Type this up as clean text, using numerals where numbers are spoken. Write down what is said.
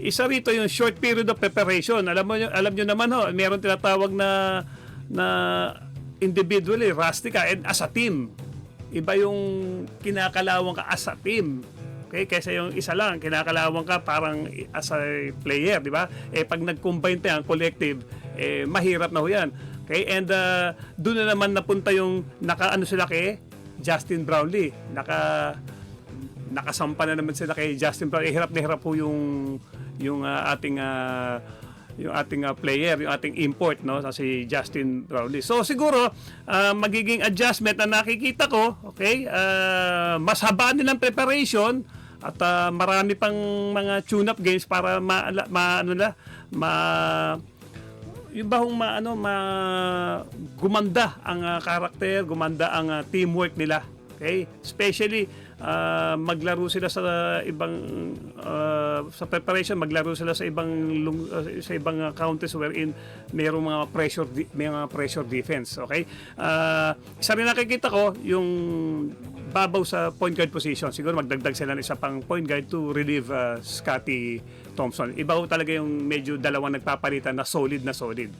isa rito yung short period of preparation. Alam nyo naman ho, meron tinatawag na individually, rusty ka, and as a team. Iba yung kinakalawang ka as a team. Okay, kaysa yung isa lang, kinakalawang ka parang as a player, di ba? Pag nag-combine tayo, collective, mahirap na ho yan. Okay, and doon na naman napunta yung naka-ano sila kay Justin Brownlee. Nakasampa na naman sila kay Justin Brownlee. Hirap na hirap po yung ating player, yung ating import, no, si Justin Brownlee. So siguro magiging adjustment na nakikita ko, okay? Mas haba nilang preparation at marami pang mga tune-up games para gumanda ang karakter, gumanda ang teamwork nila. Okay? Especially maglaro sila sa ibang sa preparation, maglaro sila sa ibang countries wherein mayroong mga pressure defense. Okay? Isa rin nakikita ko yung babaw sa point guard position. Siguro magdagdag sila ng isa pang point guard to relieve Scottie Thompson. Iba ho talaga yung medyo dalawang nagpapalitan na solid na solid.